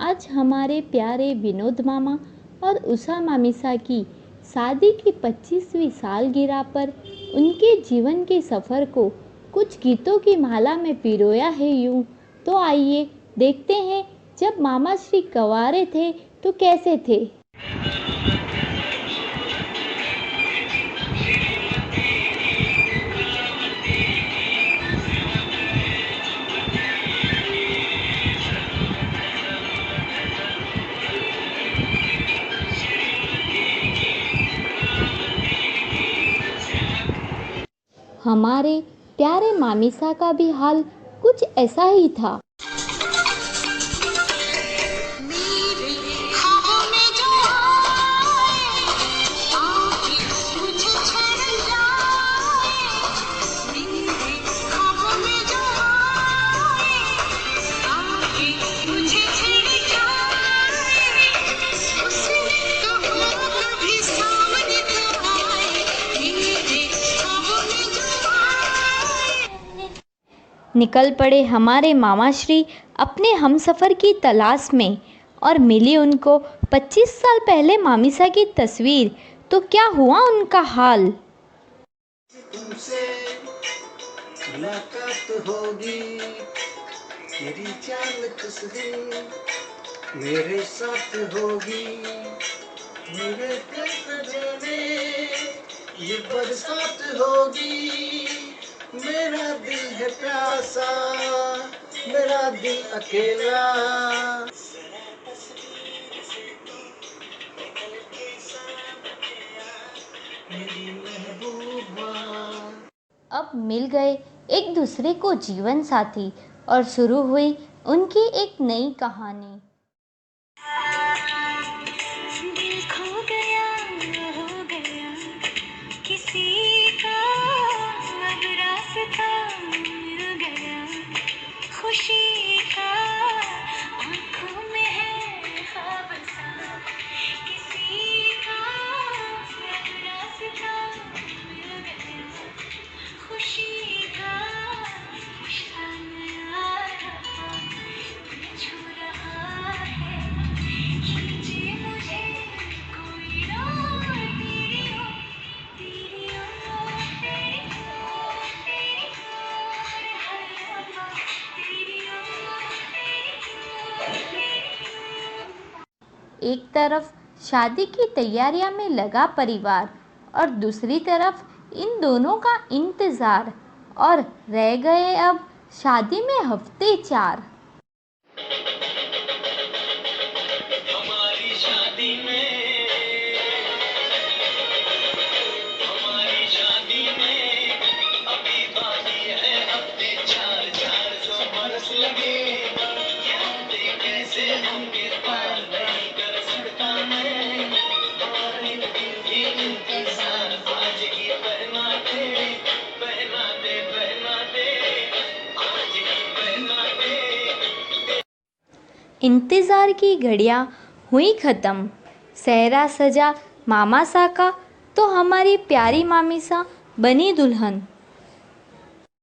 आज हमारे प्यारे विनोद मामा और उषा मामीसा की शादी की 25वीं सालगिरह पर उनके जीवन के सफ़र को कुछ गीतों की माला में पिरोया है यूं। तो आइए देखते हैं जब मामा श्री कंवारे थे तो कैसे थे। हमारे प्यारे मामीसा का भी हाल कुछ ऐसा ही था। निकल पड़े हमारे मामाश्री अपने हमसफ़र की तलाश में और मिली उनको 25 साल पहले मामीसा की तस्वीर। तो क्या हुआ उनका हाल। तुमसे मुलाकात होगी, तेरी चाल किस दिन मेरे साथ होगी, मेरे दिल में ये बरसात होगी, मेरा दिल है प्यासा, मेरा दिल अकेला। अब मिल गए एक दूसरे को जीवन साथी और शुरू हुई उनकी एक नई कहानी। दिल खो गया हो गया किसी का, अब रास्ता मिल गया खुशी का, आँखों में है ख्वाब सा किसी का, अब रास्ता मिल गया खुशी का, रिश्ता नया रहा छू रहा है, खींचे मुझे कोई और तेरी ओर, तेरी ओर, तेरी ओर, तेरी ओर, हर लम्हा तेरी ओर, तेरी ओर। एक तरफ शादी की तैयारियां में लगा परिवार और दूसरी तरफ इन दोनों का इंतज़ार, और रह गए अब शादी में हफ्ते 4। हमारी शादी में, हमारी शादी में अभी बाकी है हफ्ते 4 बरस लगे, यादें कैसे होंगे पार नहीं कर सकता मैं, और एक दिन की इंतजार आज ही बहना दे, बहना दे, बहना दे, आज ही बहना दे। इंतज़ार की घड़ियां हुई ख़त्म, सेहरा सजा मामासा का तो हमारी प्यारी मामीसा बनी दुल्हन।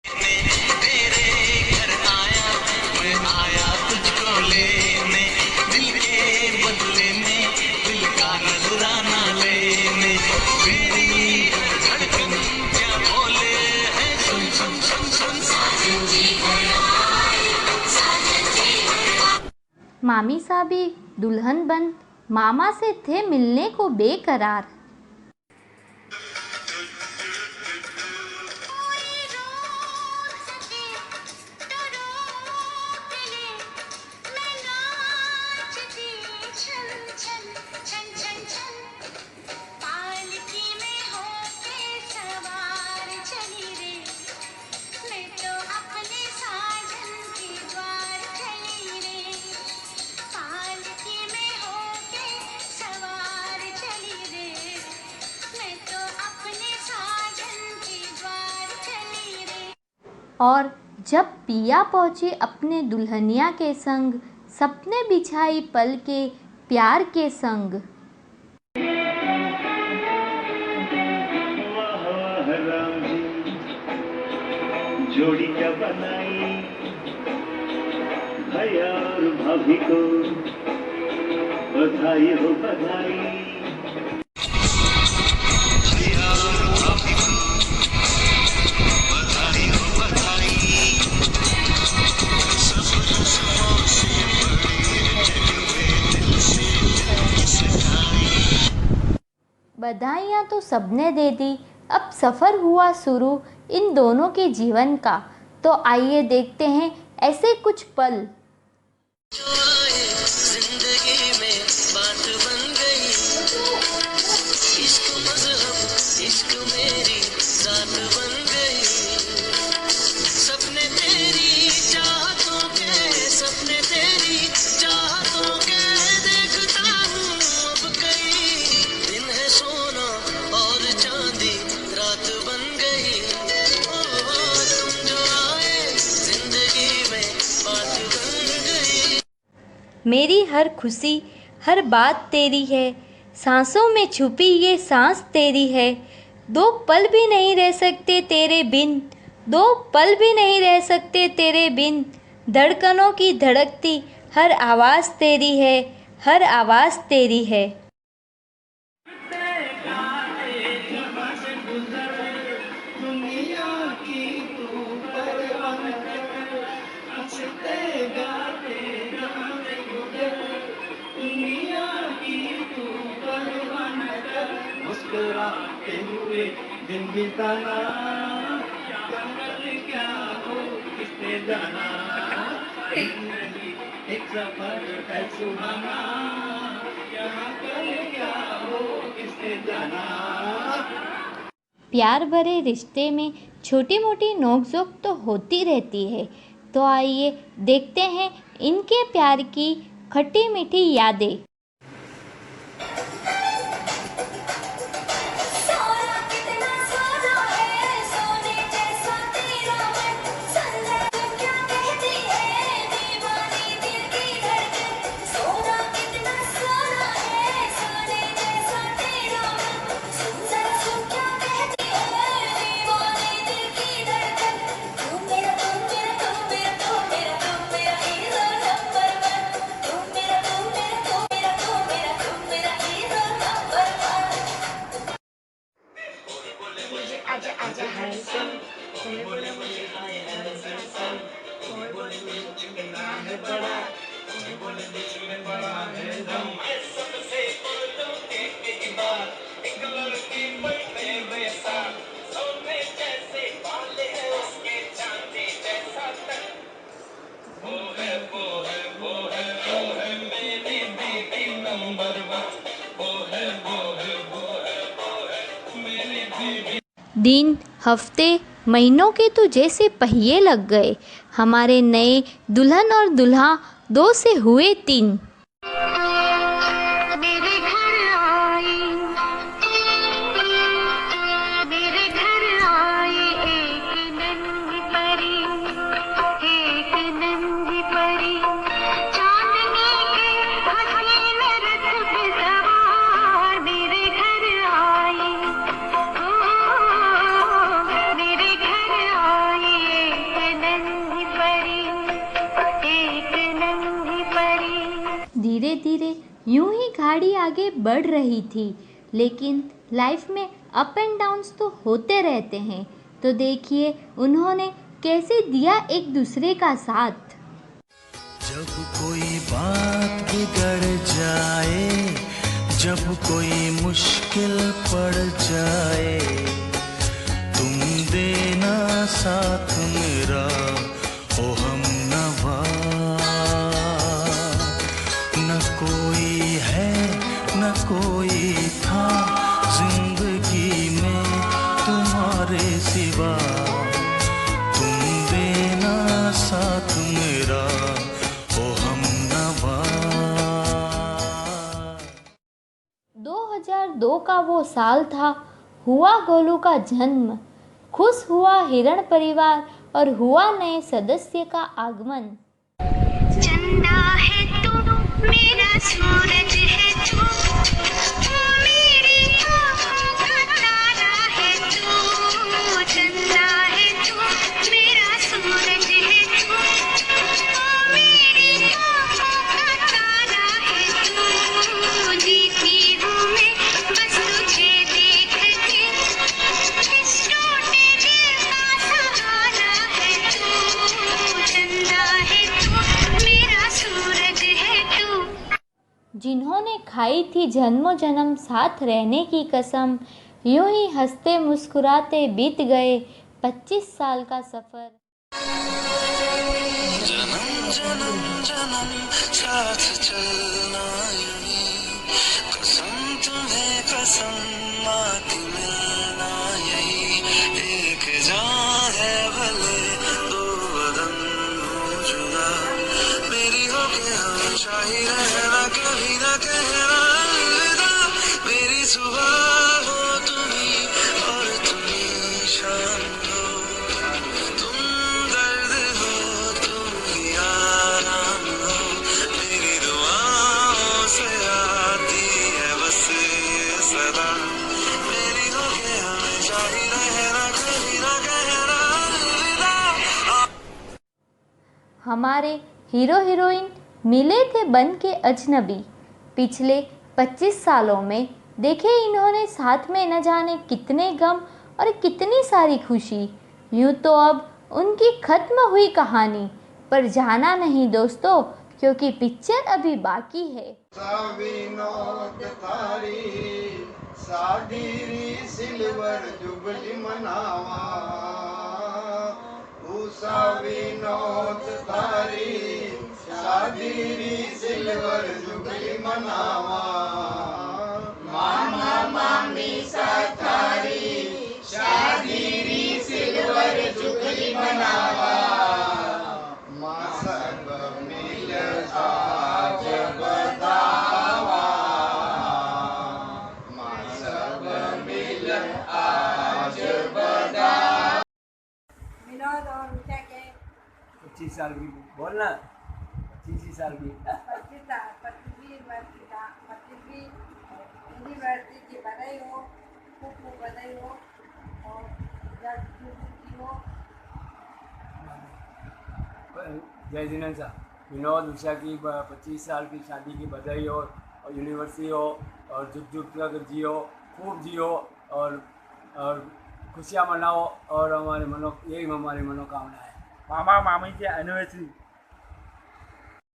तेरे घर आया, मैं आया तुझको लेने, दिल के बदले में दिल का नजराना लेने, मेरी धड़कन क्या बोले है, सुन सुन सुन सुन, साजन जी मामीसा भी दुल्हन बन मामा से थे मिलने को बेकरार। और जब पिया पहुँचे अपने दुल्हनिया के संग, सपने बिछाई पल के प्यार के संग। वाह वाह राम जी, जोड़ी क्या बनाई भैया और भाभी। भाभी को बधाई हो बधाई। बधाइयाँ तो सबने दे दी, अब सफ़र हुआ शुरू इन दोनों के जीवन का। तो आइए देखते हैं ऐसे कुछ पल। जो आए जिंदगी में बात बन गई, इश्क मजहब इश्क मेरी जात बन गई। सपने तेरी चाहतों के, सपने तेरी चाहतों के देखता हूँ अब कई। दिन है सोना और चांदी रात बन गई। ओ तुम जो आए जिंदगी में बात बन गई। मेरी हर खुशी हर बात तेरी है, सांसों में छुपी ये सांस तेरी है। दो पल भी नहीं रह सकते तेरे बिन, दो पल भी नहीं रह सकते तेरे बिन। धड़कनों की धड़कती हर आवाज़ तेरी है, हर आवाज़ तेरी है। मुस्कुराते हुए दिन बिताना, क्या हो किसने जाना। एक सफर है सुहाना, यहाँ कल क्या हो किसने जाना। प्यार भरे रिश्ते में छोटी मोटी नोकझोंक तो होती रहती है। तो आइए देखते हैं इनके प्यार की खट्टी मीठी यादें। सोना कितना सोना है, सोने जैसा तेरा मन। संजय तू क्या कहती है, दीवानी दिल की धड़कन। सोना कितना सोना है, सोने जैसा तेरा मन। संजय तू क्या कहती है, दीवानी दिल की धड़कन। तू मेरा तू मेरा तू मेरा तू मेरा तू मेरा हीरो नंबर वन। तू मेरा तू मेरा तू मेरा तू मेरा तू मेरा हीरो नंबर वन। आजा आजा हाय सुन, बोले बोले मुझे आए ऐसा सन। बोले बोले मुझे कितना है बड़ा, बोले बोले मुझे बड़ा है दम। सबसे बोलो एक बार, एक लड़की बैठे वैसा, सोने जैसे बाल है उसके चांदी जैसा तन। वो है वो है वो है वो है मेरी बीबी नंबर वन। वो है वो है वो है वो है मेरी बीबी। दिन हफ्ते महीनों के तो जैसे पहिए लग गए। हमारे नए दुल्हन और दूल्हा दो से हुए तीन। मेरे घर आई, मेरे घर आई एक नन्ही परी, एक नन्ही परी। चांदनी के हसीन रथ पे सवार मेरे घर आई। ओ मेरे घर आई एक नन्ही परी, एक नन्ही परी। धीरे धीरे यूं ही गाड़ी आगे बढ़ रही थी, लेकिन लाइफ में अप एंड डाउन्स तो होते रहते हैं। तो देखिए उन्होंने कैसे दिया एक दूसरे का साथ। जब कोई बात बिगड़ जाए, जब कोई मुश्किल पड़ जाए, तुम देना साथ मेरा ओ हमनवा। न कोई है न कोई था जिंदगी में तुम्हारे सिवा, तुम देना साथ मेरा ओ हमनवा। 2002 का वो साल था, हुआ गोलू का जन्म। खुश हुआ हिरण परिवार और हुआ नए सदस्य का आगमन। चंदा है तू, मेरा सूरज है तू, तू मेरी आँखों का तारा है तू। चंदा है तू, मेरा सूरज है तू, तू मेरी आँखों का जिन्होंने खाई थी जन्मों जन्म साथ रहने की कसम, यूं ही हंसते मुस्कुराते बीत गए 25 साल का सफ़र। जन्म जन्म जन्म साथ चलना यूं, कसम तुम्हें कसम आती मिलना यही, एक जान है भले दो बदन हो जुदा, मेरी होके हमेशा ही रहना, कभी ना कहना अलविदा, मेरी सुबह हो तुम्ही और तुम्ही शाम हो, तुम दर्द हो तुम ही आराम हो, मेरी दुआओं से आती है बस ये सदा, मेरी होके हमेशा ही रहना, कभी ना कहना अलविदा। हमारे हीरो हीरोइन मिले थे बन के अजनबी, पिछले 25 सालों में देखे इन्होंने साथ में न जाने कितने गम और कितनी सारी खुशी। यूँ तो अब उनकी खत्म हुई कहानी, पर जाना नहीं दोस्तों, क्योंकि पिक्चर अभी बाकी है। विनोद थारी सादीरी सिल्वर जुबली मनावा, उषा विनोद थारी सादीरी सिल्वर जुबली मनावा, मामा मामी साथारी शादीरी सिल्वर जुबली मनावा, माँ सब मिल आज बतावा, माँ सब मिल आज बतावा। विनोद और ऊषा के 25 साल की बोलना, 25 साल की 25वीं एनिवर्सरी की बधाई हो, खूब खूब बधाई हो और जब की हो। जय जिनेन्द्र साहब, विनोद उषा की 25 साल की शादी की बधाई हो और यूनिवर्सिटी हो और जुग जुग तक जियो, खूब जियो और खुशियाँ मनाओ और यही हमारी मनोकामना है। मामा मामी की anniversary.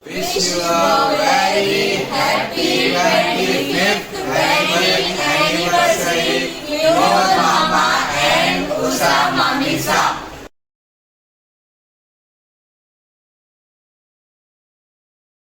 Wish you a very happy 25th wedding anniversary, your mama and Usha Mamisa.